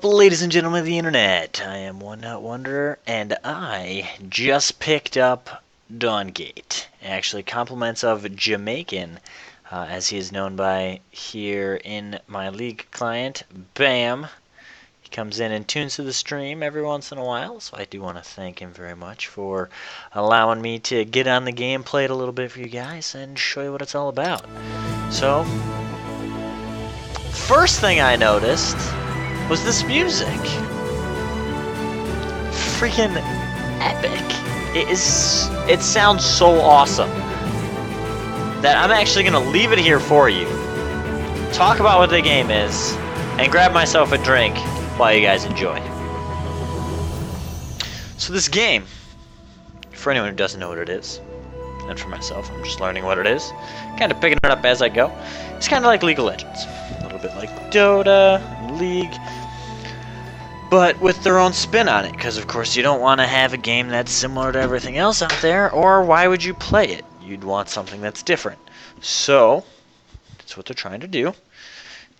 up, ladies and gentlemen of the internet? I am One Nut Wanderer, and I just picked up Dawngate. Actually, compliments of Jamaican, as he is known by here in my league client. Bam! He comes in and tunes to the stream every once in a while, so I do want to thank him very much for allowing me to get on the game, play it a little bit for you guys, and show you what it's all about. So, first thing I noticed was this music. Freaking epic. It sounds so awesome that I'm actually gonna leave it here for you, talk about what the game is, and grab myself a drink while you guys enjoy. So this game, for anyone who doesn't know what it is, and for myself, I'm just learning what it is, kind of picking it up as I go. It's kind of like League of Legends, a little bit like Dota, League, but with their own spin on it, because of course you don't want to have a game that's similar to everything else out there, or why would you play it? You'd want something that's different. So, that's what they're trying to do.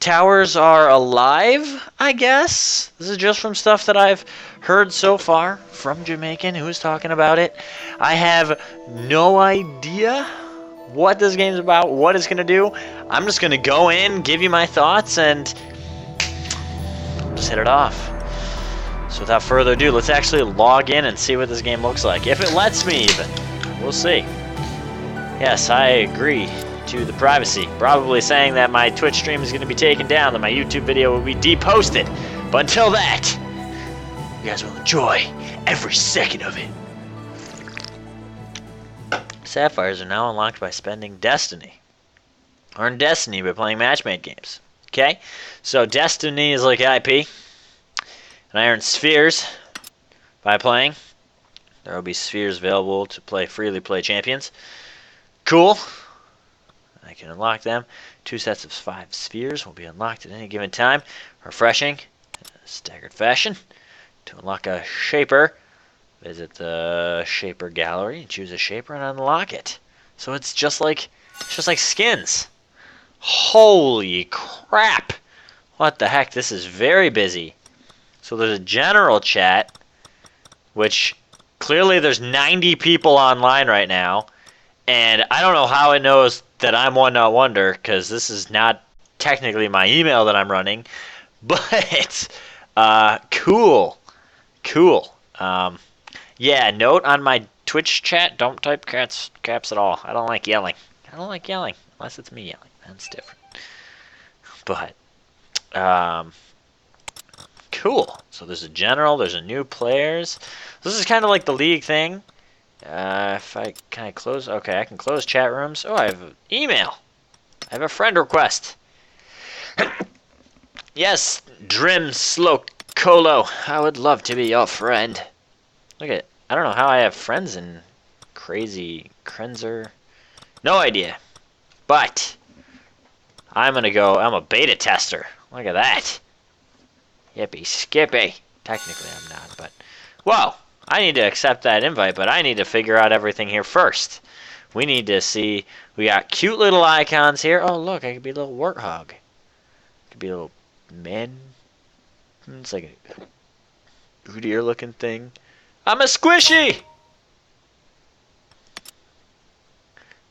Towers are alive, I guess. This is just from stuff that I've heard so far from Jamaican, who's talking about it. I have no idea what this game's about, what it's going to do. I'm just going to go in, give you my thoughts, and just hit it off. So without further ado, let's actually log in and see what this game looks like. If it lets me even. We'll see. Yes, I agree to the privacy. Probably saying that my Twitch stream is going to be taken down, that my YouTube video will be deposted. But until that, you guys will enjoy every second of it. Sapphires are now unlocked by spending Destiny. Earn Destiny by playing matchmade games. Okay? So Destiny is like IP. And I earn spheres by playing. There will be spheres available to freely play champions. Cool. I can unlock them. 2 sets of 5 spheres will be unlocked at any given time. Refreshing. Staggered fashion. To unlock a shaper, visit the shaper gallery and choose a shaper and unlock it. So it's just like skins. Holy crap! What the heck? This is very busy. So there's a general chat, which clearly there's 90 people online right now, and I don't know how it knows that I'm One Not Wonder, because this is not technically my email that I'm running, but cool. Yeah, note on my Twitch chat, don't type caps at all. I don't like yelling. Unless it's me yelling. That's different. But, cool. So there's a general, there's a new players. This is kind of like the league thing. Can I close? Okay, I can close chat rooms. Oh, I have an email. I have a friend request. Yes, Drim Slow Colo. I would love to be your friend. Look at it. I don't know how I have friends in Crazy Krenzer. No idea. But I'm a beta tester. Look at that. Yippee skippy. Technically I'm not, but whoa, I need to accept that invite, but I need to figure out everything here first. We need to see, we got cute little icons here. Oh look, I could be a little warthog. Could be a little man. It's like a bootier looking thing. I'm a squishy!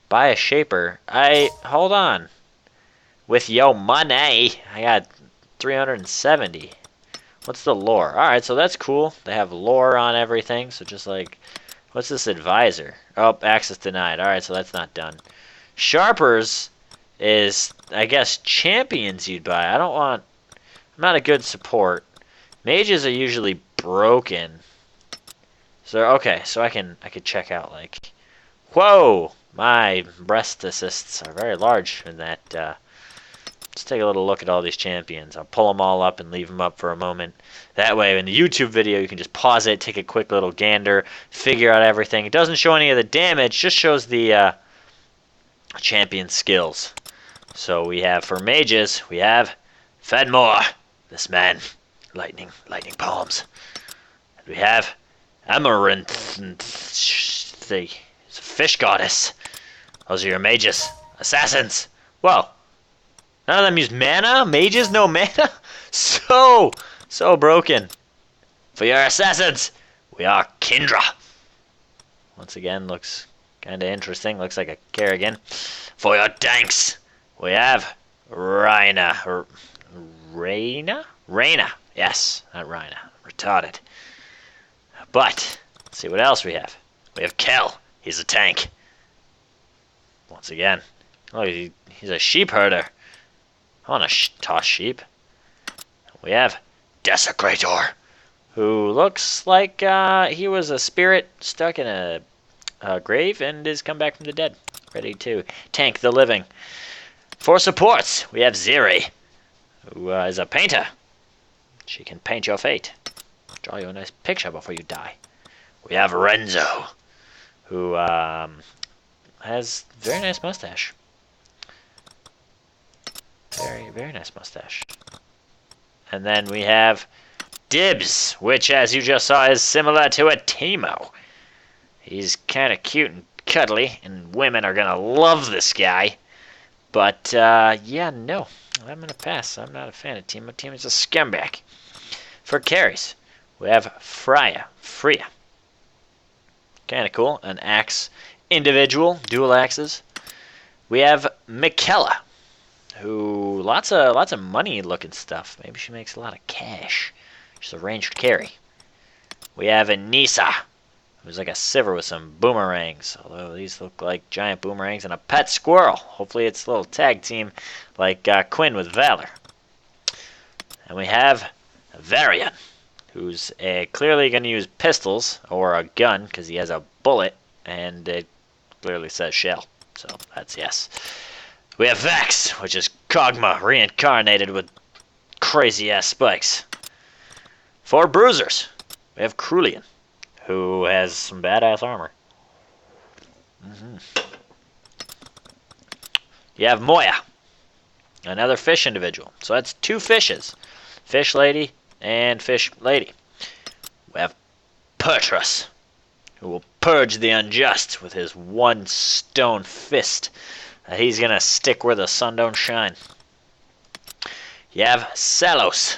Buy a shaper. Hold on. With yo money, I got 370. What's the lore? Alright, so that's cool. They have lore on everything. So just like, what's this advisor? Oh, access denied. Alright, so that's not done. Sharpers is, I guess, champions you'd buy. I'm not a good support. Mages are usually broken. So, okay, so I could check out, like, whoa! My breast assists are very large in that, let's take a little look at all these champions. I'll pull them all up and leave them up for a moment. That way, in the YouTube video, you can just pause it, take a quick little gander, figure out everything. It doesn't show any of the damage, just shows the champion skills. So we have, for mages, we have Fedmore, this man, lightning palms. And we have Amaranth, it's a fish goddess. Those are your mages. Assassins. Whoa. None of them use mana? Mages no mana? So So broken. For your assassins, we are Kindra. Once again, looks kind of interesting. Looks like a Kerrigan. For your tanks, we have Rhina. Reyna? Reyna. Yes, not Rhina. Retarded. But, let's see what else we have. We have Kel. He's a tank. Once again. Oh, he's a sheep herder. I want to toss sheep. We have Desecrator, who looks like he was a spirit stuck in a grave and is come back from the dead, ready to tank the living. For supports, we have Ziri, who is a painter. She can paint your fate. Draw you a nice picture before you die. We have Renzo, who has very nice mustache. Very, very nice mustache. And then we have Dibs, which, as you just saw, is similar to a Teemo. He's kind of cute and cuddly, and women are going to love this guy. But, yeah, no. I'm going to pass. I'm not a fan of Teemo. Teemo's a scumbag. For carries, we have Freya. Kind of cool. An axe individual. Dual axes. We have Mikella, who lots of money looking stuff. Maybe she makes a lot of cash. She's a ranged carry. We have Anissa, who's like a sivir with some boomerangs. Although these look like giant boomerangs, and a pet squirrel. Hopefully it's a little tag team like Quinn with Valor. And we have Varian, who's clearly going to use pistols or a gun because he has a bullet and it clearly says shell. So that's yes. We have Vex, which is Kog'Maw reincarnated with crazy-ass spikes. For bruisers, we have Krulian, who has some badass armor. You have Moya, another fish individual. So that's two fishes. Fish lady and fish lady. We have Pertrus, who will purge the unjust with his one stone fist. He's going to stick where the sun don't shine. You have Salos,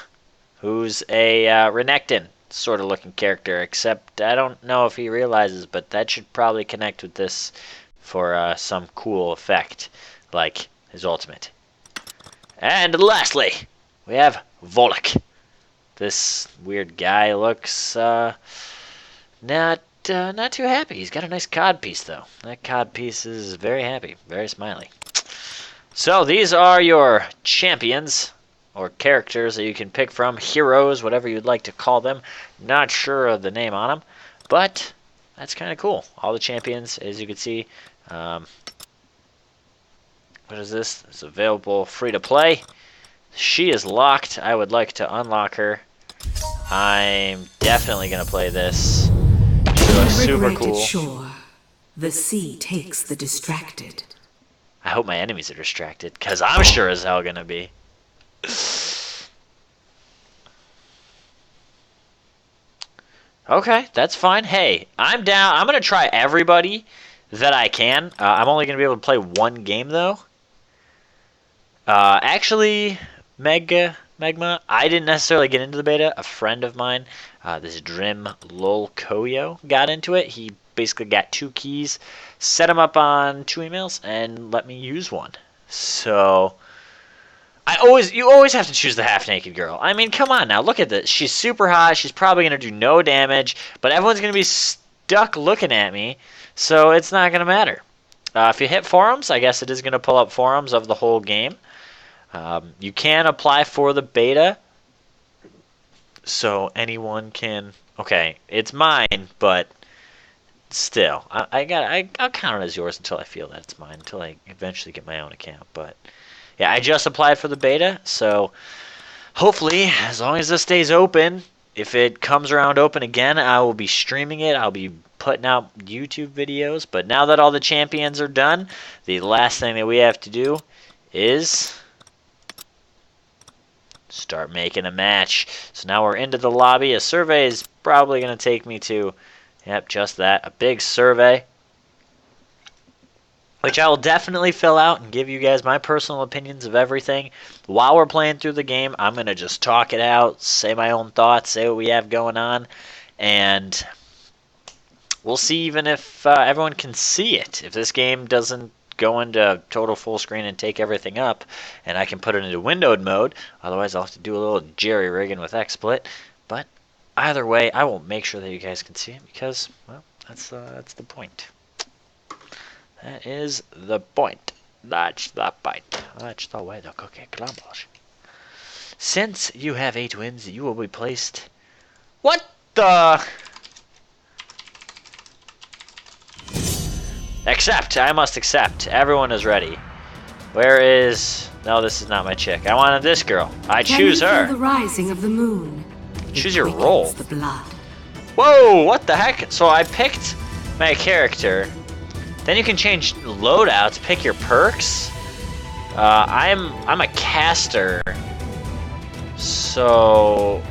who's a Renekton sort of looking character, except I don't know if he realizes, but that should probably connect with this for some cool effect, like his ultimate. And lastly, we have Volek. This weird guy looks not too happy. He's got a nice cod piece, though. That cod piece is very happy, very smiley. So these are your champions, or characters that you can pick from. Heroes, whatever you'd like to call them. Not sure of the name on them, but that's kind of cool. All the champions, as you can see. What is this? It's available free to play. She is locked. I would like to unlock her. I'm definitely going to play this. She looks super cool. Shore, the sea takes the distracted. I hope my enemies are distracted, because I'm sure as hell going to be. Okay, that's fine. Hey, I'm down. I'm going to try everybody that I can. I'm only going to be able to play one game, though. Actually, Megma, I didn't necessarily get into the beta. A friend of mine, this Drim Lol Koyo, got into it. He basically got 2 keys, set them up on 2 emails, and let me use one. So you always have to choose the half-naked girl. I mean, come on now, look at this. She's super hot. She's probably going to do no damage, but everyone's going to be stuck looking at me, so it's not going to matter. If you hit forums, I guess it is going to pull up forums of the whole game. You can apply for the beta, so anyone can. Okay, it's mine, but still, I'll count it as yours until I feel that it's mine, until I eventually get my own account. But yeah, I just applied for the beta, so hopefully, as long as this stays open, if it comes around open again, I will be streaming it. I'll be putting out YouTube videos. But now that all the champions are done, the last thing that we have to do is start making a match. So now we're into the lobby. A survey is probably going to take me to, yep, just that, a big survey. which I will definitely fill out and give you guys my personal opinions of everything. While we're playing through the game, I'm going to just talk it out, say my own thoughts, say what we have going on, and we'll see even if everyone can see it. If this game doesn't go into total full screen and take everything up, and I can put it into windowed mode, otherwise I'll have to do a little jerry-rigging with XSplit, but either way, I will make sure that you guys can see it because, well, that's the point. That is the point. That's the point. That's the way the cookie crumbles. Since you have 8 wins, you will be placed... What the... Accept. I must accept. Everyone is ready. Where is... No, this is not my chick. I wanted this girl. I choose her. The rising of the moon. Choose your role. The blood. Whoa, what the heck? So I picked my character. Then you can change loadouts, pick your perks. I'm a caster, so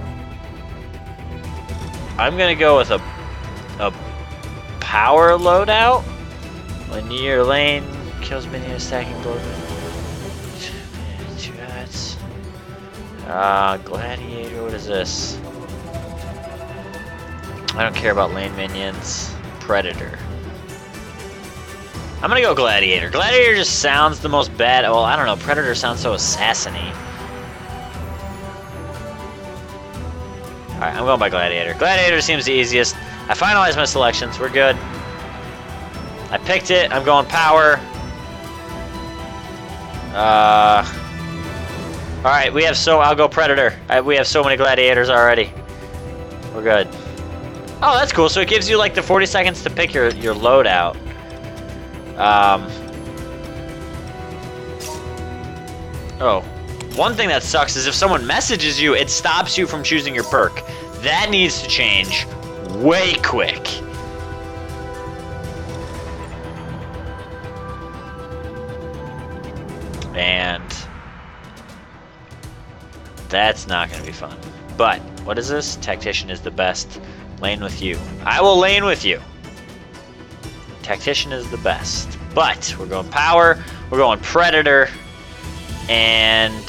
I'm gonna go with a power loadout. When your lane kills minions stacking blow. 2 hats. Gladiator. What is this? I don't care about lane minions. Predator. I'm gonna go Gladiator. Gladiator just sounds the most bad. Well, I don't know. Predator sounds so assassin-y. Alright, I'm going by Gladiator. Gladiator seems the easiest. I finalized my selections. We're good. I picked it. I'm going power. Alright, I'll go Predator. We have so many Gladiators already. We're good. Oh, that's cool. So it gives you like the 40 seconds to pick your loadout. Oh, one thing that sucks is if someone messages you, it stops you from choosing your perk. That needs to change way quick. And that's not going to be fun. But, what is this? Tactician is the best. Lane with you. I will lane with you. Tactician is the best. But, we're going power, we're going Predator, and,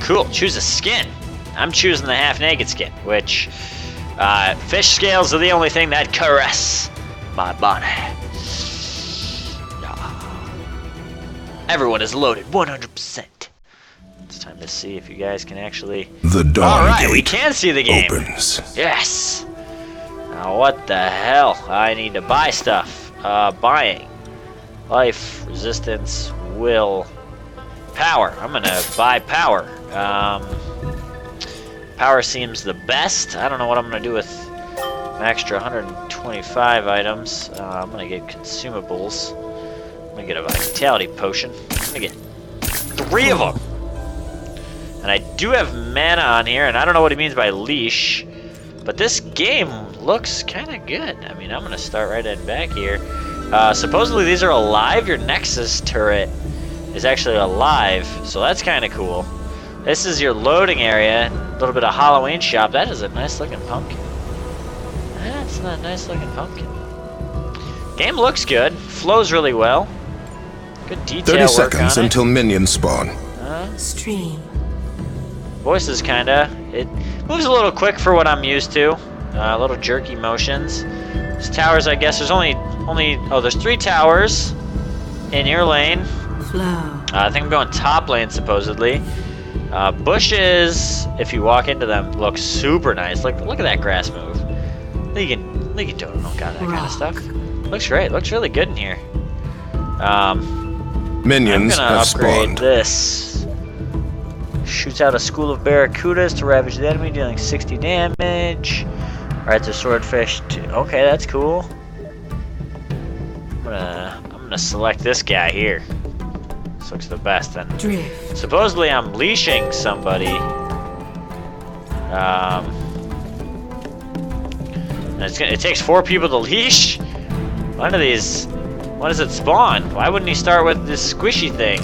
cool, choose a skin. I'm choosing the half-naked skin, which, fish scales are the only thing that caress my body. Everyone is loaded 100%. It's time to see if you guys can actually... The Dawngate. Alright, we can see the game. Opens. Yes. Now what the hell? I need to buy stuff. Buying. Life, resistance, will, power. I'm gonna buy power. Power seems the best. I don't know what I'm gonna do with an extra 125 items. I'm gonna get consumables. I'm gonna get a vitality potion. I'm gonna get 3 of them. And I do have mana on here, and I don't know what he means by leash. But this game looks kind of good. I mean, I'm gonna start right in back here. Supposedly these are alive. Your Nexus turret is actually alive, so that's kind of cool. This is your loading area. A little bit of Halloween shop. That is a nice looking pumpkin. That's a nice looking pumpkin. Game looks good. Flows really well. Good detail 30 work seconds on it. until minions spawn. Stream. Voice is kinda... It moves a little quick for what I'm used to. A little jerky motions. There's towers, I guess. There's only... Oh, there's 3 towers in your lane. Flow. I think I'm going top lane, supposedly. Bushes, if you walk into them, look super nice. Look at that grass move. League and Dota don't got that kind of stuff. Looks great. Looks really good in here. Minions I'm gonna have upgrade spawned. this. Shoots out a school of barracudas to ravage the enemy, dealing 60 damage. Alright, the swordfish. Okay, that's cool. I'm gonna select this guy here. This looks the best. And Drift. supposedly I'm leashing somebody. And it takes 4 people to leash. One of these. When does it spawn? Why wouldn't he start with this squishy thing?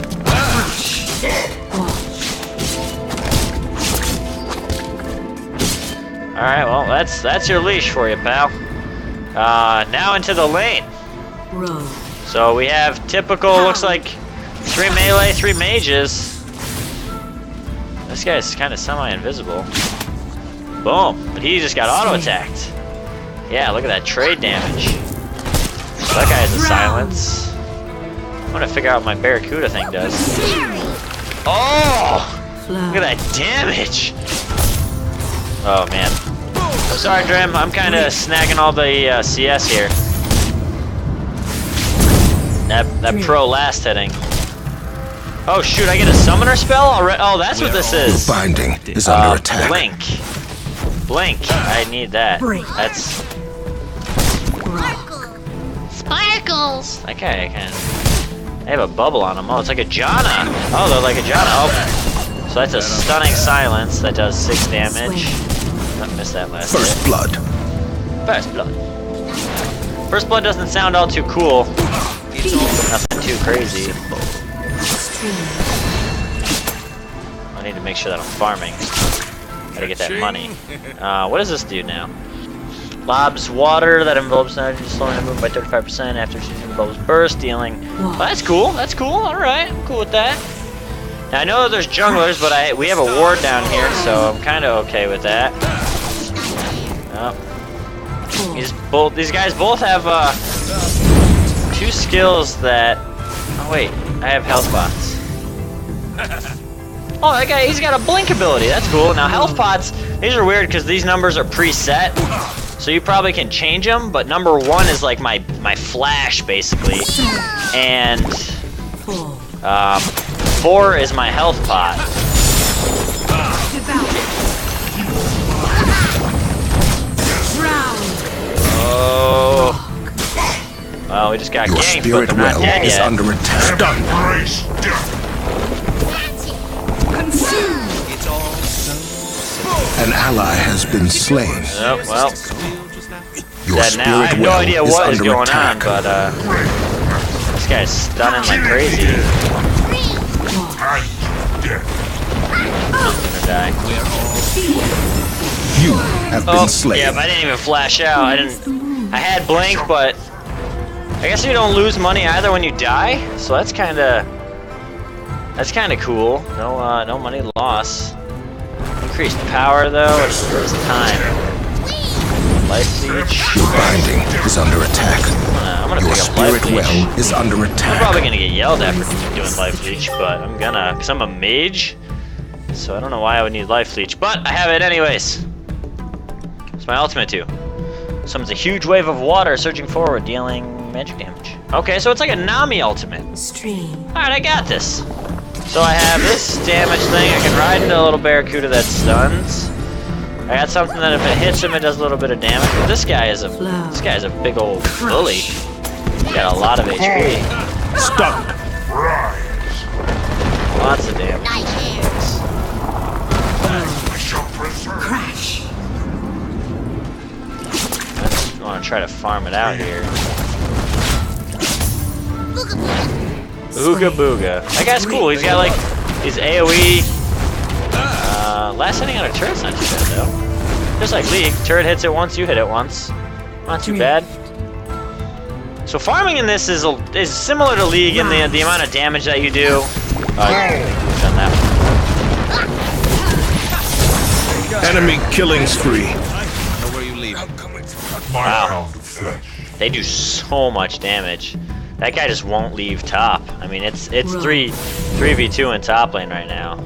Alright, well, that's your leash for you, pal. Now into the lane. Row. So we have typical, looks like 3 melee, 3 mages. This guy's kind of semi-invisible. Boom, but he just got auto-attacked. Yeah, look at that trade damage. So that guy has a silence. I'm gonna figure out what my Barracuda thing does. Oh! Look at that damage! Oh man. I'm sorry, Drim. I'm kind of snagging all the CS here. That pro last hitting. Oh shoot! I get a summoner spell already. Oh, that's what this is. Binding is under attack. Blink. Blink. I need that. That's. Sparkles. Okay, I can. They have a bubble on them. Oh, it's like a Janna. Oh, they're like a Janna. Oh. So that's a stunning silence that does 6 damage. I missed that last First hit. blood. First blood. First blood doesn't sound all too cool. Nothing too crazy. I need to make sure that I'm farming. Gotta get that money. What does this do now? Lobs water that envelops nitrogen, slowing the movement by 35% after shooting the bubbles burst, dealing. Well, that's cool. That's cool. All right, I'm cool with that. Now I know there's junglers, but we have a ward down here, so I'm kind of okay with that. These guys both have 2 skills that. Oh wait, I have health pots. Oh, that guy, he's got a blink ability. That's cool. Now health pots, these are weird because these numbers are preset, so you probably can change them. But number 1 is like my flash basically, and 4 is my health pot. Oh. Well, we just got Your ganked, but spirit they're not well dead is yet. under attack. Done. An ally has been slain. Oh, well. Your Dead now. I have no idea what is going on, attack. but this guy's stunning like crazy. I'm gonna die. You have been slain. Yeah, but I didn't even flash out. I had blink, but I guess you don't lose money either when you die. So that's kind of cool. No money loss. Increased power though. Where's time? Life leech. Binding is under attack. I'm gonna Your pick up life spirit leech. well is under I'm attack. probably gonna get yelled at for doing life leech, but I'm gonna, cause I'm a mage. So I don't know why I would need life leech, but I have it anyways. It's my ultimate too. Summons a huge wave of water surging forward, dealing magic damage. Okay, so it's like a Nami ultimate. Stream. Alright, I got this. So I have this damage thing. I can ride into a little Barracuda that stuns. I got something that if it hits him, it does a little bit of damage. But this guy is a big old bully. He's got a lot of HP. Stunned. Lots of damage. Crash. I want to try to farm it out here. Ooga booga. That guy's cool. He's got like his AoE. Last hitting on a turret's not too bad though. Just like League, turret hits it once, you hit it once. Not too bad. So farming in this is similar to League in the amount of damage that you do. Done that. Enemy killing spree. Wow. They do so much damage. That guy just won't leave top. I mean, it's 3v2 in top lane right now.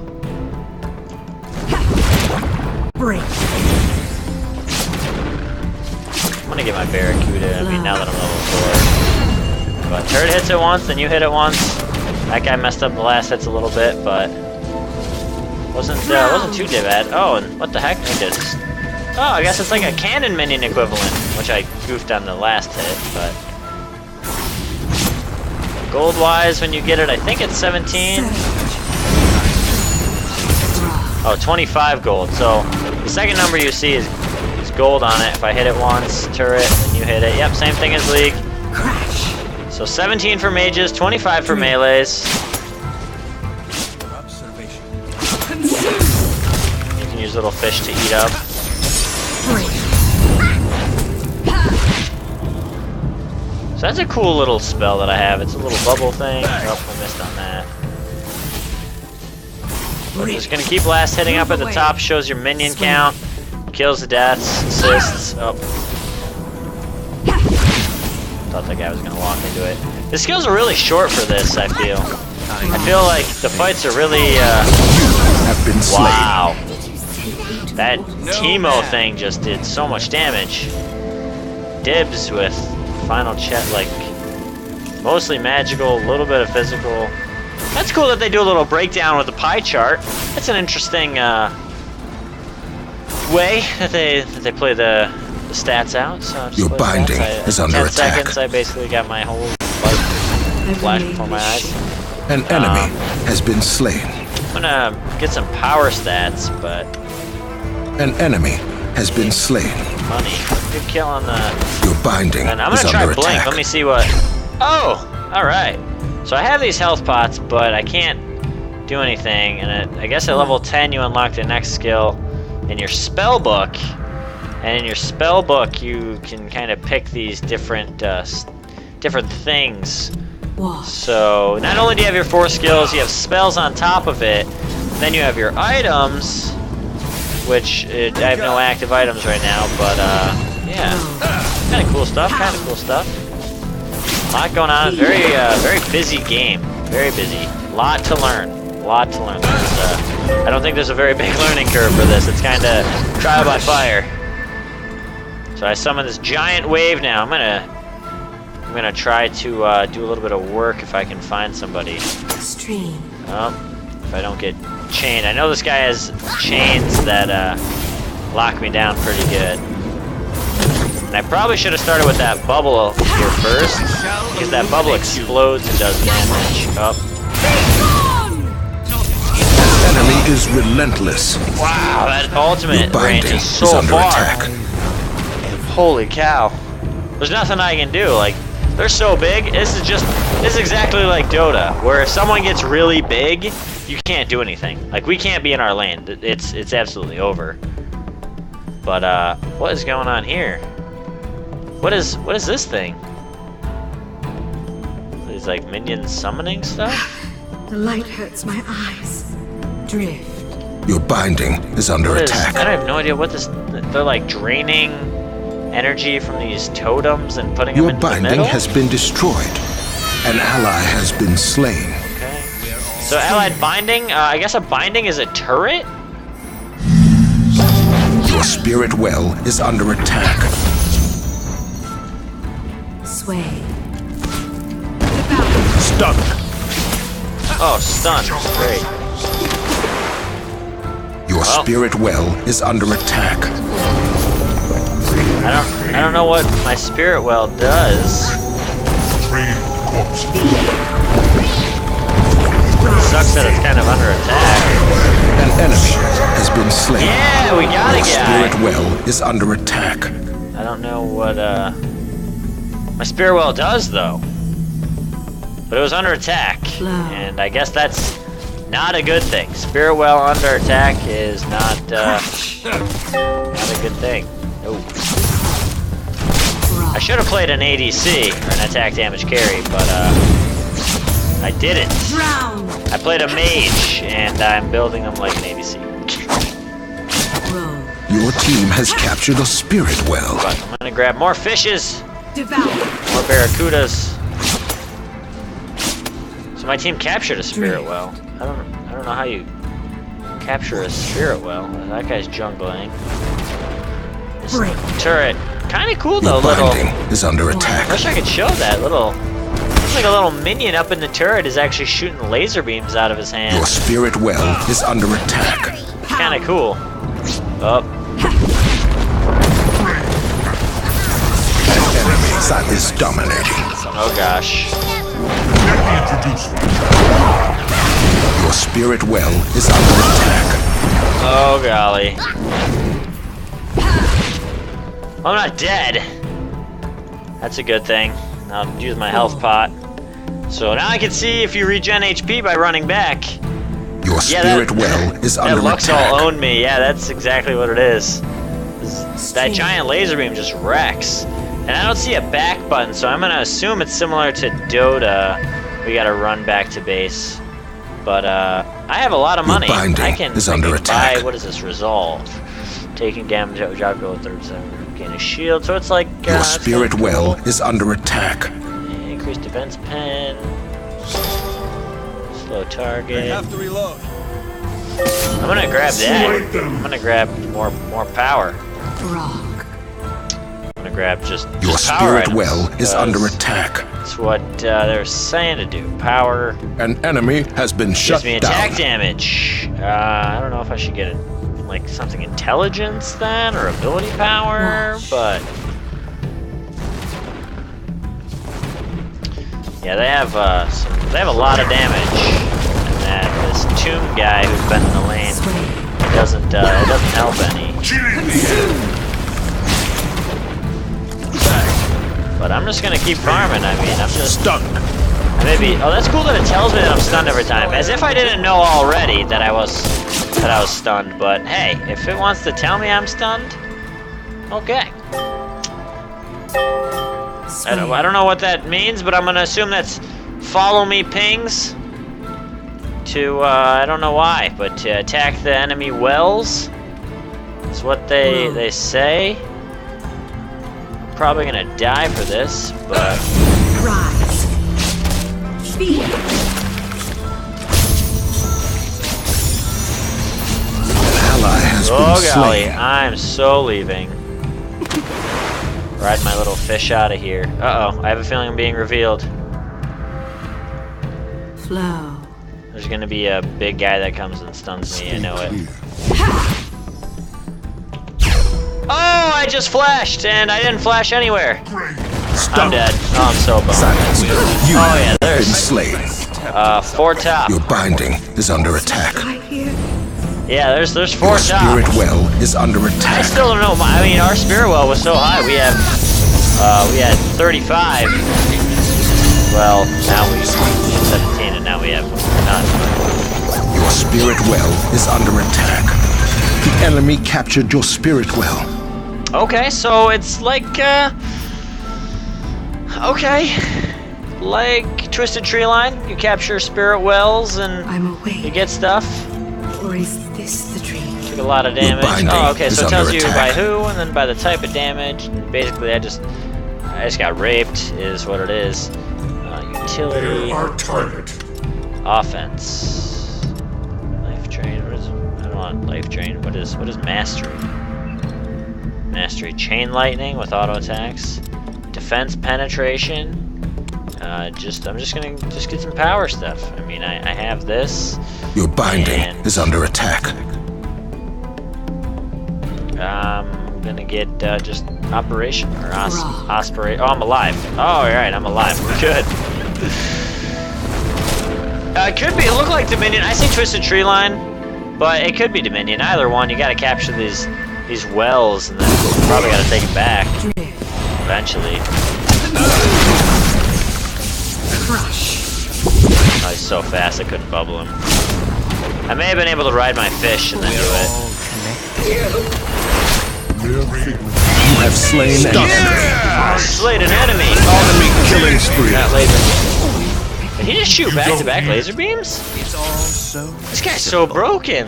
Break. I'm gonna get my Barracuda. I mean, now that I'm level 4. But turret hits it once, then you hit it once. That guy messed up the last hits a little bit, but wasn't too bad. Oh, and what the heck? I just. Oh, I guess it's like a cannon minion equivalent, which I goofed on the last hit, but. Gold-wise, when you get it, I think it's 17. Oh, 25 gold. So the second number you see is gold on it. If I hit it once, turret, and you hit it. Yep, same thing as League. So 17 for mages, 25 for melees. You can use little fish to eat up. So that's a cool little spell that I have. It's a little bubble thing. Oh, I missed on that. We're just gonna keep last hitting up at the top. Shows your minion count. Kills the deaths. Assists. Oh. Thought that guy was gonna walk into it. The skills are really short for this, I feel. I feel like the fights are really, Have been slain. wow. That Teemo thing just did so much damage. Dibs with final check, like, mostly magical, a little bit of physical. That's cool that they do a little breakdown with the pie chart. That's an interesting, way that they play the stats out. So I'll just Your play the binding stats. is under 10 attack. seconds, I basically got my whole life flash before my eyes. An enemy has been slain. I'm gonna get some power stats, but An enemy has been slain. funny. Good kill on the. Your binding And I'm is gonna try under blink. attack. Let me see what. Oh, all right. So I have these health pots, but I can't do anything. And I guess at level 10 you unlock the next skill in your spell book. And in your spell book you can kind of pick these different different things. Wash. So not only do you have your 4 skills, you have spells on top of it. Then you have your items, which I have no active items right now, but yeah, kind of cool stuff. Kind of cool stuff. A lot going on. Very very busy game. Very busy. Lot to learn. Lot to learn. I don't think there's a very big learning curve for this. It's kind of trial by fire. So I summon this giant wave now. I'm gonna try to do a little bit of work if I can find somebody. Stream. If I don't get chained. I know this guy has chains that lock me down pretty good. And I probably should have started with that bubble here first, because that bubble explodes and does damage. Oh. Enemy is relentless. Wow, that ultimate Your range binding is so is under far. attack. Holy cow. There's nothing I can do. Like, they're so big. This is exactly like Dota, where if someone gets really big, you can't do anything. Like, we can't be in our lane. It's absolutely over. But what is going on here? What is this thing? These like minion summoning stuff? The light hurts my eyes. Drift. Your binding is under What is, attack. I have no idea what this. They're like draining energy from these totems and putting them Your into the binding middle. has been destroyed. An ally has been slain. Okay. So allied binding. I guess a binding is a turret. Your spirit well is under attack. Sway. Stunned. Oh, stun. Great. Your Well. spirit well is under attack. I don't know what my spirit well does. Sucks that it's kind of under attack. An enemy has been slain. Yeah, we got a Your spirit guy. well is under attack. I don't know what my spirit well does though. But it was under attack, and I guess that's not a good thing. Spirit well under attack is not a good thing. No. I should have played an ADC, or an attack damage carry, but I didn't. Drown. I played a mage, and I'm building them like an ADC. Roll. Your team has captured a spirit well. But I'm gonna grab more fishes, Devour. more barracudas. So my team captured a spirit well. I don't know how you capture a spirit well. That guy's jungling. This Break. turret, kind of cool though. Your Little. binding is under I attack. wish I could show that little. Looks like a little minion up in the turret is actually shooting laser beams out of his hand. Your spirit well is under attack. Kind of cool. Oh, An enemy side is dominating. oh gosh. Your spirit well is under attack. Oh golly. I'm not dead. That's a good thing. I'll use my health pot. So now I can see if you regen HP by running back. Your Yeah, spirit well is That under Luxol attack. owned me. Yeah, that's exactly what it is. That giant laser beam just wrecks. And I don't see a back button, so I'm gonna assume it's similar to Dota. We gotta run back to base. But I have a lot of money. I can buy, what is this, resolve. Taking damage at job goal 37, gain a shield, so it's like... Your spirit well is under attack. Increase defense pen. Slow target. They have to reload. I'm gonna grab that. I'm gonna grab more power. Rock. I'm gonna grab just Your power spirit items, well is under attack. That's what they're saying to do. Power An enemy has been shut gives me down. attack damage. I don't know if I should get it like something intelligence then or ability power, but yeah, they have a lot of damage. And that this tomb guy who's been in the lane it doesn't help any. But I'm just gonna keep farming. I mean, I'm just Stunned. maybe. Oh, that's cool that it tells me that I'm stunned every time, as if I didn't know already that I was stunned. But hey, if it wants to tell me I'm stunned, okay. I don't know what that means, but I'm gonna assume that's follow me pings to I don't know why, but to attack the enemy wells. That's what they say. Probably gonna die for this, but Rise. Speed. An ally has oh been golly, slain. I'm so leaving. Ride my little fish out of here. Uh-oh, I have a feeling I'm being revealed. Flow. There's gonna be a big guy that comes and stuns me, I know it. Oh, I just flashed, and I didn't flash anywhere. I'm dead. Oh, I'm so bummed. Silence. You Oh yeah, have been there's slain. 4 top. Your binding is under attack. I hear. Yeah, there's 4 Your top. spirit well is under I attack. still don't know. I mean, our spirit well was so high. We had 35. Well, now we have 17, and now we have none. Your spirit well is under attack. The enemy captured your spirit well. Okay, so it's like okay, like Twisted Tree Line. You capture spirit wells and I'm you awake. get stuff. Or is this the dream? Took a lot of damage. binding Oh, okay, so is it tells under you attack. by who and then by the type of damage. And basically, I just got raped, is what it is. Utility, Our target. offense, life drain. What is? I don't want life drain. What is mastery? Mastery, chain lightning with auto attacks, defense penetration. I'm just gonna get some power stuff. I mean, I have this. Your binding And- is under attack. I'm gonna get just operation or Rock. aspirate. Oh, I'm alive. Oh, all right, I'm alive. We're good. It could be. It looked like Dominion. I say Twisted Tree Line, but it could be Dominion. Either one. You gotta capture these wells, and then probably gotta take it back eventually. Crush. Oh, he's so fast. I couldn't bubble him. I may have been able to ride my fish and then do it. You have slain an enemy. Slayed an enemy. Enemy killing spree. That laser. Did he just shoot back-to-back laser beams? This guy's so broken.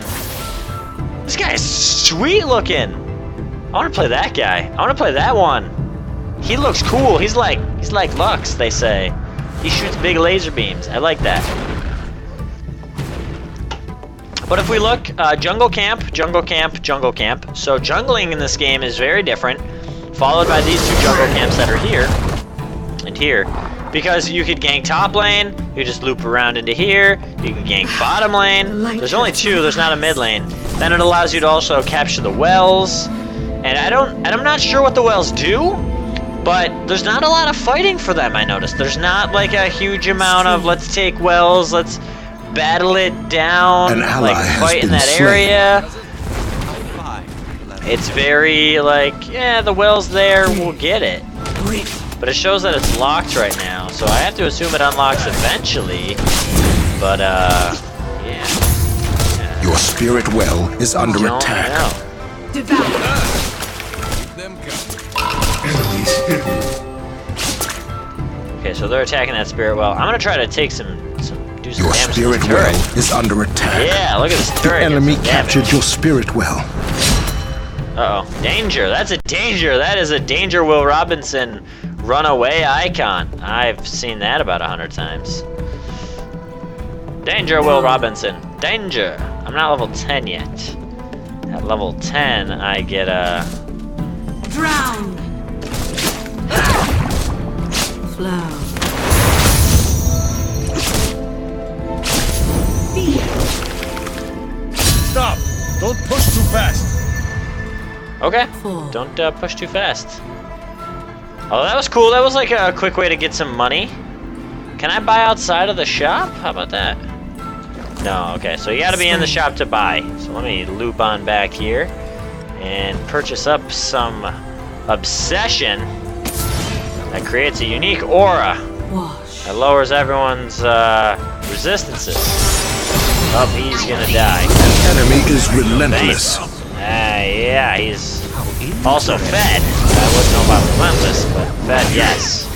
This guy is sweet looking. I want to play that guy. I want to play that one. He looks cool. He's like Lux, they say. He shoots big laser beams. I like that. But if we look, jungle camp, jungle camp, jungle camp. So jungling in this game is very different, followed by these 2 jungle camps that are here and here. Because you could gank top lane, you just loop around into here, you can gank bottom lane. There's only 2, there's not a mid lane. Then it allows you to also capture the wells. And I'm not sure what the wells do, but there's not a lot of fighting for them, I noticed. There's not like a huge amount of let's take wells, let's battle it down, An ally like has fight in been that slain. area. It's very like, yeah, the well's there, we'll get it. But it shows that it's locked right now, so I have to assume it unlocks eventually. But yeah. Your spirit well is under Don't attack. know. Devour. Them go. Enemy Okay, so they're attacking that spirit well. I'm gonna try to take do some Your damage to spirit the turret. well is under attack. Yeah, look at this The turret. enemy Gets some damage. captured your spirit well. Uh-oh. Danger. That's a danger. That is a Danger Will Robinson runaway icon. I've seen that about 100 times. Danger Will Robinson. Danger. I'm not level 10 yet. At level 10, I get a... Drown. Flow. Stop! Don't push too fast! Okay. 4. Don't push too fast. Oh, that was cool. That was like a quick way to get some money. Can I buy outside of the shop? How about that? No, okay. So you gotta be in the shop to buy. So let me loop on back here and purchase up some Obsession that creates a unique aura Wash. that lowers everyone's resistances. Oh, he's gonna die. Enemy is relentless. Yeah, he's also fed. I wouldn't know about relentless, but fed, yes.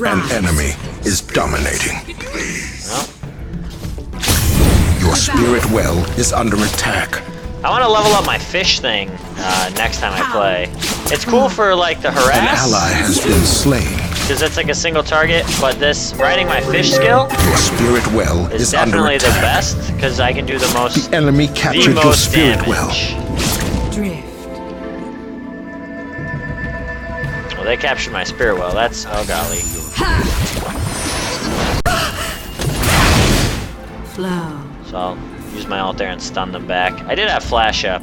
An enemy is dominating. Well, Your spirit well is under attack. I want to level up my fish thing next time I play. It's cool for like the An harass, ally has been slain. because it's like a single target, but this riding my fish skill Your spirit well is is under definitely the attack. best, because I can do the most, The enemy the captured your most spirit damage. well. Drift. Well, they captured my spirit well. That's, oh golly. Flow. So I'll use my ult there and stun them back. I did have flash up.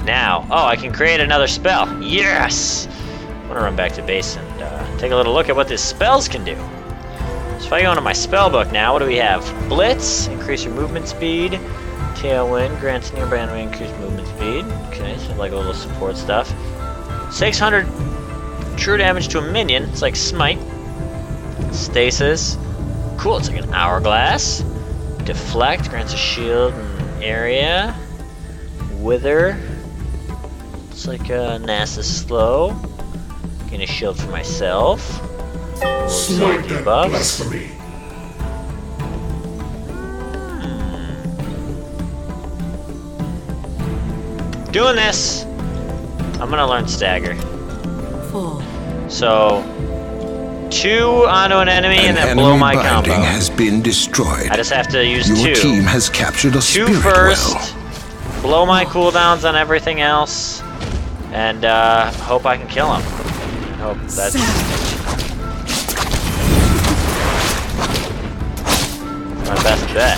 Now, oh, I can create another spell. Yes! I'm gonna run back to base and take a little look at what these spells can do. So if I go into my spell book now, what do we have? Blitz, increase your movement speed. Tailwind, grants nearby enemy increased movement speed. Okay, so like a little support stuff. 600 true damage to a minion. It's like Smite. Stasis. Cool, it's like an hourglass. Deflect, grants a shield in area. Wither. It's like a NASA slow. Gain a shield for myself. Smite that Debuff. blasphemy. Doing this! I'm gonna learn stagger. 4. So, 2 onto an enemy and then blow enemy my binding combo. has been destroyed. I just have to use Your 2. team has captured a 2 spirit first, well. blow my cooldowns on everything else, and hope I can kill him. I hope that's my best bet.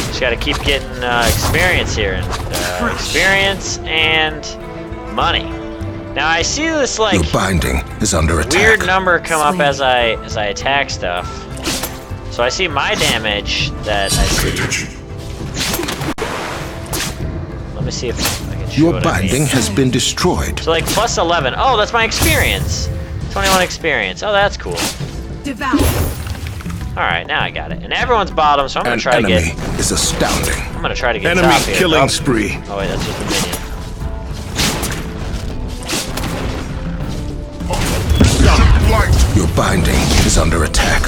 Just gotta keep getting experience here, and experience and money. Now I see this like Your binding is under attack. weird number come up as I attack stuff. So I see my damage that I Pay see. attention. Let me see if I can show Your what I mean. binding has been destroyed. So like plus 11. Oh, that's my experience. 21 experience. Oh, that's cool. Devour. All right, now I got it. And everyone's bottom, so I'm gonna An try to enemy get. is astounding. I'm gonna try to get Enemy top here. killing Oh. spree. Oh wait, that's just a minion. Light. Your binding is under attack.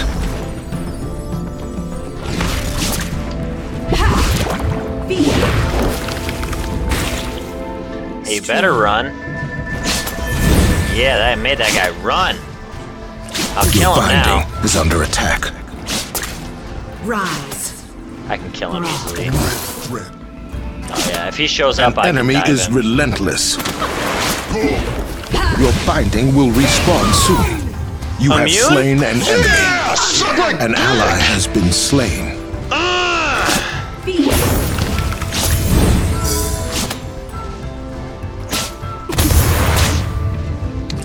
Hey, you better run. Yeah, that made that guy run. I'll Your kill him now. binding is under attack. Rise. I can kill him easily. Threat. Oh yeah, if he shows up, I An enemy can dive is him. relentless. Your binding will respawn soon. You have Immune? slain an enemy. An ally has been slain.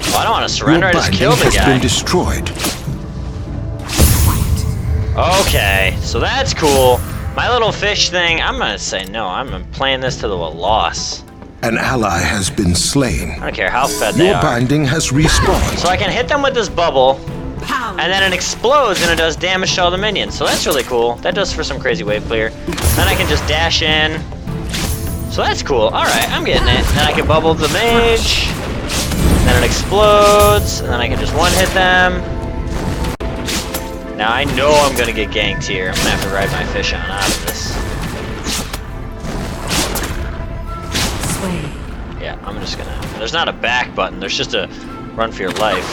Oh, I don't want to surrender. Your I just binding killed the has guy. been destroyed. Okay, so that's cool. My little fish thing, I'm gonna say no. I'm playing this to the loss. An ally has been slain. I don't care how fed they Your are. binding has respawned. So I can hit them with this bubble, Power. and then it explodes and it does damage to all the minions. So that's really cool. That does for some crazy wave clear. Then I can just dash in. So that's cool. Alright, I'm getting it. Then I can bubble the mage. Then it explodes. And then I can just one-hit them. Now I know I'm gonna get ganked here. I'm gonna have to ride my fish on out of this. Sway. Yeah, I'm just gonna... There's not a back button. There's just a run for your life.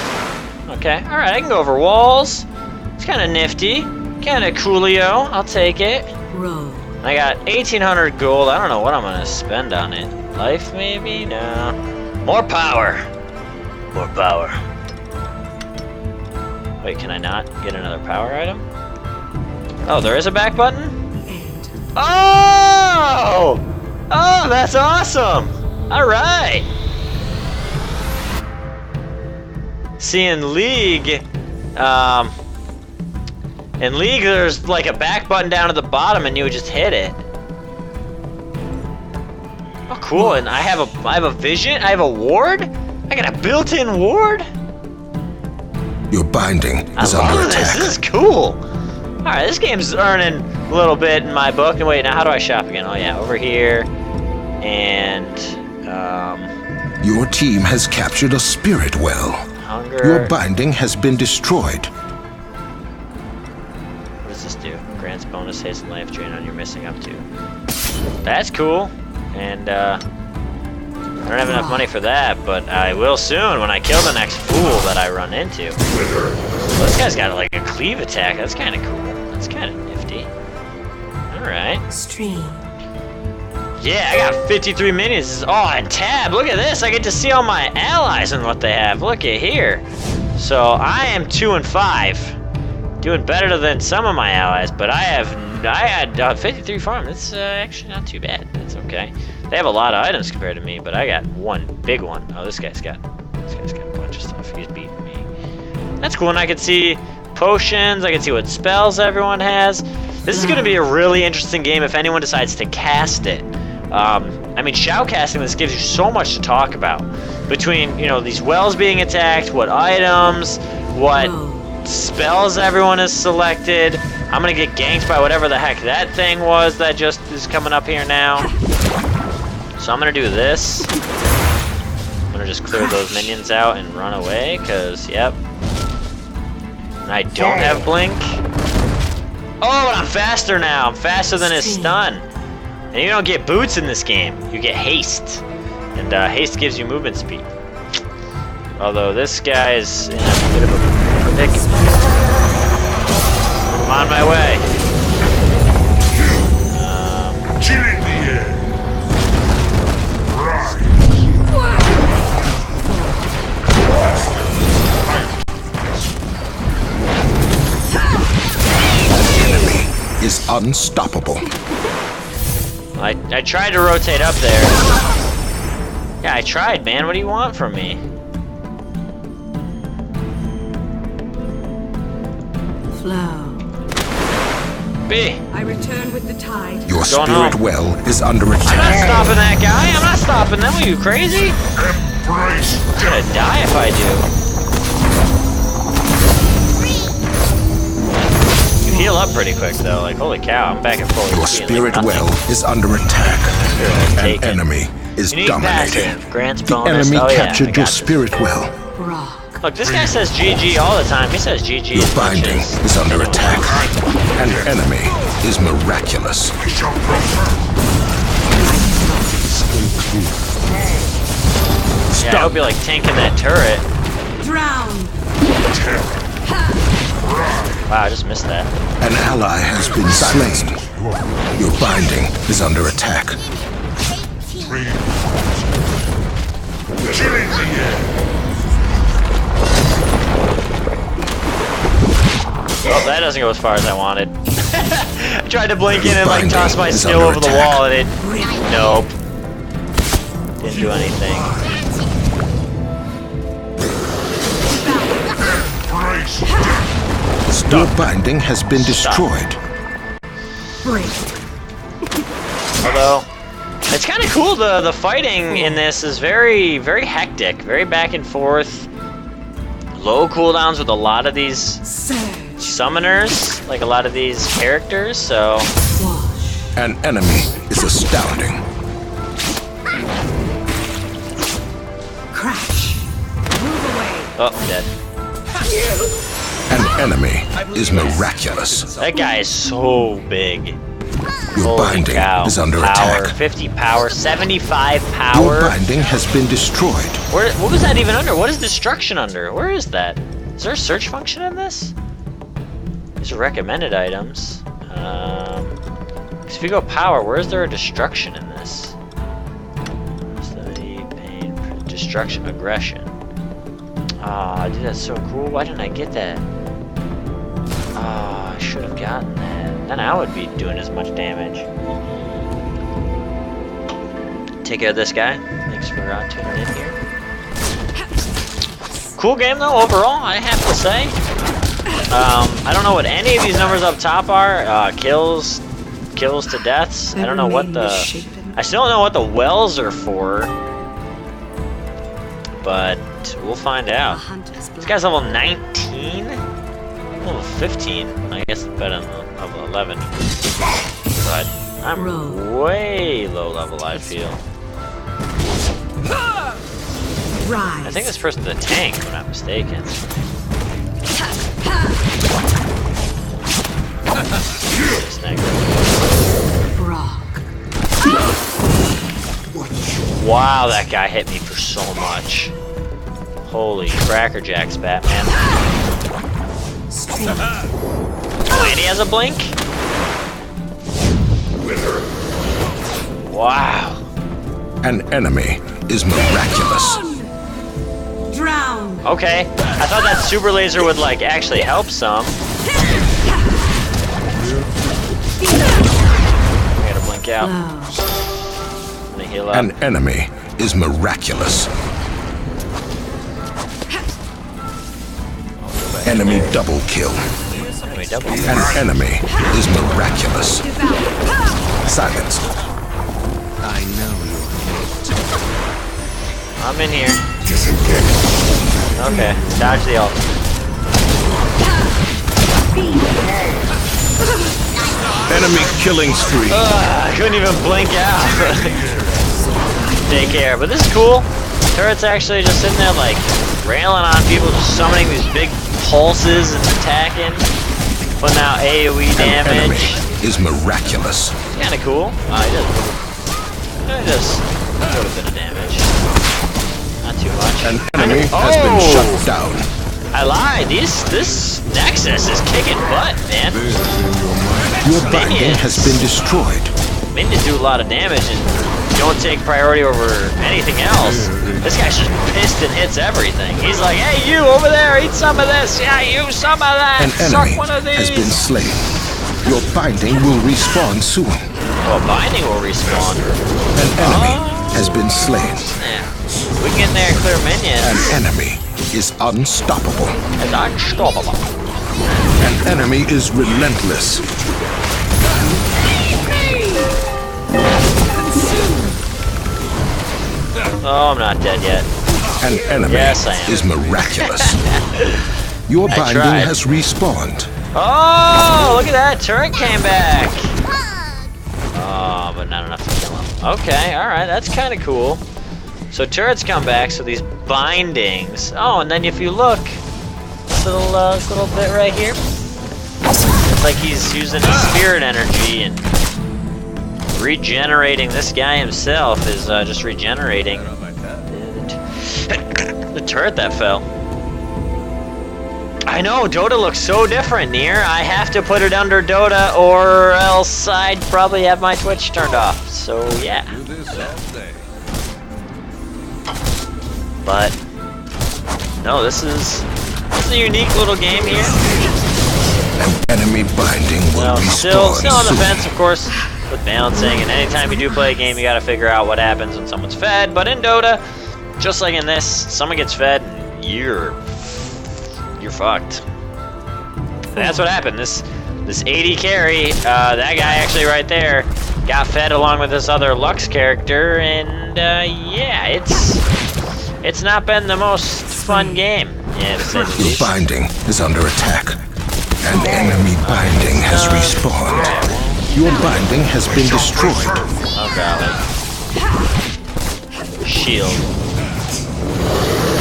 Okay, alright, I can go over walls. It's kind of nifty. Kind of coolio. I'll take it. Roll. I got 1,800 gold. I don't know what I'm gonna spend on it. Life, maybe? No. More power. More power. Wait, can I not get another power item? Oh, there is a back button? End. Oh! Oh, that's awesome! Alright! See, in League, there's like a back button down at the bottom and you would just hit it. Oh, cool, and I have a vision? I have a ward? I got a built-in ward? Your binding I is under love this. attack. This is cool. Alright, this game's earning a little bit in my book. And wait, now how do I shop again? Oh yeah, over here. And, Your team has captured a spirit well. hunger. Your binding has been destroyed. What does this do? Grants bonus haste and life drain on you're missing up to. That's cool. And, I don't have enough money for that, but I will soon when I kill the next fool that I run into. Well, this guy's got like a cleave attack. That's kind of cool. That's kind of nifty. Alright. Stream. Yeah, I got 53 minions. Oh, and tab. Look at this. I get to see all my allies and what they have. Look at here. So I am 2 and 5. Doing better than some of my allies, but I had 53 farm. That's actually not too bad. That's okay. They have a lot of items compared to me, but I got one big one. Oh, this guy's got a bunch of stuff. He's beating me. That's cool, and I can see potions. I can see what spells everyone has. This is going to be a really interesting game if anyone decides to cast it. I mean, shoutcasting this gives you so much to talk about. Between, you know, these wells being attacked, what items, what spells everyone has selected. I'm going to get ganked by whatever the heck that thing was that just is coming up here now. So I'm going to do this. I'm going to just clear those minions out and run away, because, yep. And I don't have blink. Oh, and I'm faster now. I'm faster than his stun. And you don't get boots in this game. You get haste. And haste gives you movement speed. Although this guy is in a bit of a predicament. I'm on my way. Chill in the air. Enemy is unstoppable. I tried to rotate up there. Yeah, I tried, man. What do you want from me? Flow. B. I return with the tide. Your Going spirit home. well is under I'm not attack. stopping that guy. I'm not stopping them. Are you crazy? Embrace I'm gonna die if I do. You heal up pretty quick though. Like, holy cow, I'm back at full Your HP and, spirit like, well is under attack. An taken. enemy is Unique dominating. passive. Grants The bonus. enemy Oh, yeah, I captured got your this. spirit well. Rock. Look, this guy says GG all the time. He says GG Your as much binding as is under anyone attack. else. An enemy is miraculous. I shall prosper. Yeah, I hope you're like tanking that turret. Drown. Wow, I just missed that. An ally has been slain. Your binding is under attack. Chill in the air. Well, that doesn't go as far as I wanted. I tried to blink in and like Binding toss my is skill under over the attack. wall and it... Nope. Didn't do anything. Your binding has been destroyed. Break. Although, it's kind of cool. The fighting in this is very, very hectic. Very back and forth. Low cooldowns with a lot of these Surge. summoners. Like a lot of these characters, so... An enemy is astounding. Crash. Move away. Oh, I'm dead. An enemy is miraculous. That guy is so big. Your Holy binding cow. is under Power, attack. 50 power, 75 Your power. binding has been destroyed. What was that even under? What is destruction under? Where is that? Is there a search function in this? These are recommended items. 'Cause if you go power, where is there a destruction in this? Study, pain, destruction, aggression. Ah, dude, that's so cool. Why didn't I get that? Ah, I should have gotten that. Then I would be doing as much damage. Take care of this guy. Thanks for tuning in here. Cool game though, overall, I have to say. I don't know what any of these numbers up top are. Kills to deaths. I don't know what the... I still don't know what the wells are for. But we'll find out. This guy's level 19? Level 15? I guess it's better than level 11. But I'm way low level, I feel. Rise. I think this person's a tank, if I'm not mistaken. Brock. Wow, that guy hit me for so much. Holy cracker jacks, Batman. Oh, and he has a blink? Wow. An enemy is miraculous. Drown. Okay, I thought that super laser would like actually help some. I gotta blink out. I'm gonna heal up. An enemy is miraculous. Enemy double kill. Enemy double. An enemy is miraculous. Silenced. I know I'm in here. Okay, dodge the ult. enemy killing spree. I couldn't even blink out. Take care, but this is cool. Turret's actually just sitting there like railing on people, just summoning these big pulses and attacking, putting out AoE An enemy damage. is miraculous. It's kind of cool. He does a little bit of damage. Not too much. An enemy has been shut down. I lied. This Nexus is kicking butt, man. Your binding has been destroyed. Minions do a lot of damage and don't take priority over anything else. This guy's just pissed and hits everything. He's like, hey, you over there, eat some of this. Yeah, you some of that. An Suck enemy one of these. has been slain. Your binding will respawn soon. Oh, binding will respawn. An enemy has been slain. Yeah. We can get in there and clear minions. An enemy is unstoppable. It's unstoppable. An enemy is relentless. Oh, I'm not dead yet. An enemy Yes, I am. is miraculous. Your I binding tried. has respawned. Oh, look at that. Turret came back. Oh, but not enough to kill him. Okay, alright. That's kind of cool. So turrets come back, so these bindings. Oh, and then if you look, this little bit right here, it's like he's using his spirit energy and regenerating. This guy himself is just regenerating the turret that fell. I know, Dota looks so different, Nier. I have to put it under Dota or else I'd probably have my Twitch turned off. So, yeah. But, no, this is a unique little game here. An enemy binding will Well, respawn still on the soon. fence, of course, with balancing. And anytime you do play a game, you gotta figure out what happens when someone's fed. But in Dota, just like in this, someone gets fed, and you're fucked. And that's what happened. This 80 carry, that guy actually right there, got fed along with this other Lux character, and yeah, it's not been the most fun game. Yeah, to say the Your least. binding is under attack. An enemy binding has respawned. Your binding has been destroyed. Oh golly. shield.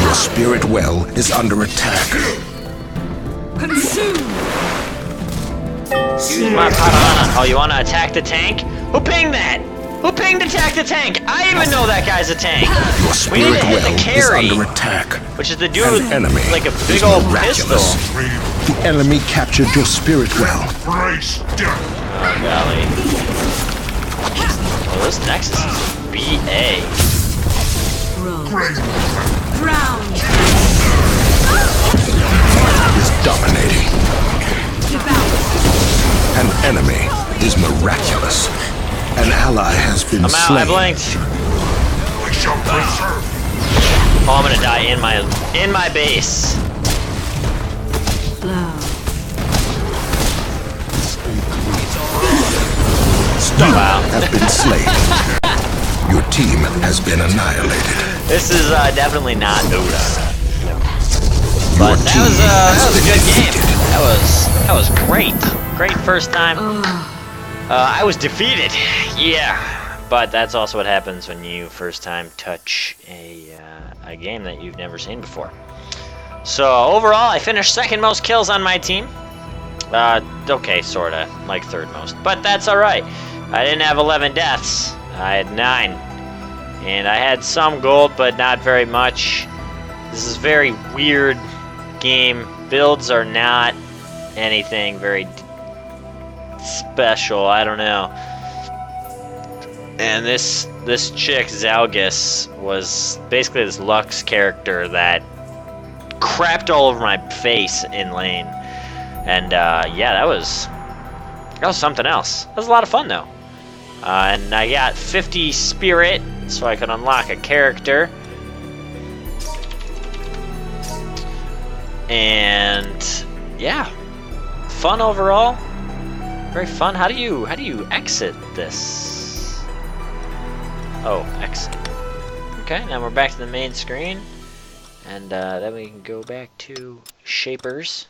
Your spirit well is under attack. Consume! Use my piranha. Oh, you want to attack the tank? Who pinged that? Who pinged attack the tank? I even know that guy's a tank. Your We need spirit to hit well the is carry, under attack. which is the dude with An enemy like a big is old miraculous. pistol. The enemy captured your spirit well. Embrace death. Oh, golly. Oh, this Nexus is BA. Drown! Is dominating. An enemy is miraculous. An ally has been I'm out. I slain. blinked. We shall preserve. Oh, I'm gonna die in my base. Blow. Wow. Have been slain. Your team has been annihilated. This is definitely not Dota. Your But that team was a has good been game. defeated. That was great. Great first time. I was defeated. Yeah. But that's also what happens when you first time touch a game that you've never seen before. So overall, I finished second most kills on my team. Okay, sorta, like third most, but that's all right. I didn't have 11 deaths. I had 9, and I had some gold, but not very much. This is a very weird game. Builds are not anything very special. I don't know. And this chick Zalgus was basically this Lux character that crapped all over my face in lane, and yeah, that was something else. That was a lot of fun though. And I got 50 spirit, so I could unlock a character. And yeah, fun overall. Very fun. How do you exit this? Oh, exit. Okay, now we're back to the main screen, and then we can go back to Shapers.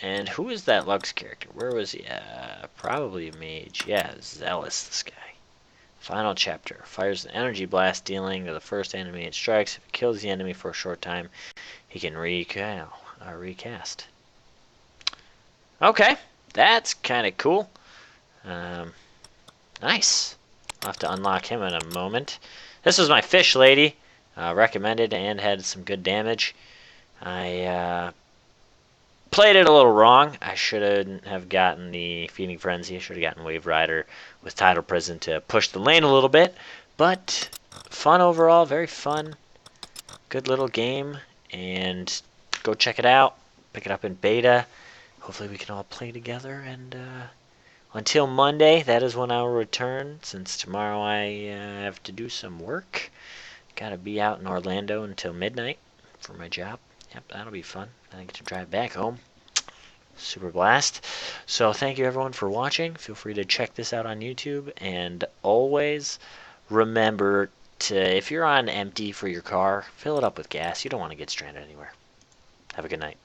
And who is that Lux character? Where was he? Probably a mage. Yeah, Zealous, this guy. Final chapter. Fires an energy blast dealing to the first enemy it strikes. If it kills the enemy for a short time, he can recast. Okay, that's kind of cool. Nice. I'll have to unlock him in a moment. This was my fish lady. Recommended and had some good damage. I played it a little wrong. I shouldn't have gotten the Feeding Frenzy. I should have gotten Wave Rider with Tidal Prison to push the lane a little bit. But fun overall, very fun. Good little game. And go check it out. Pick it up in beta. Hopefully we can all play together. And until Monday, that is when I will return. Since tomorrow I have to do some work. Gotta be out in Orlando until midnight for my job. Yep, that'll be fun. I get to drive back home. Super blast. So thank you everyone for watching. Feel free to check this out on YouTube. And always remember to, if you're on empty for your car, fill it up with gas. You don't want to get stranded anywhere. Have a good night.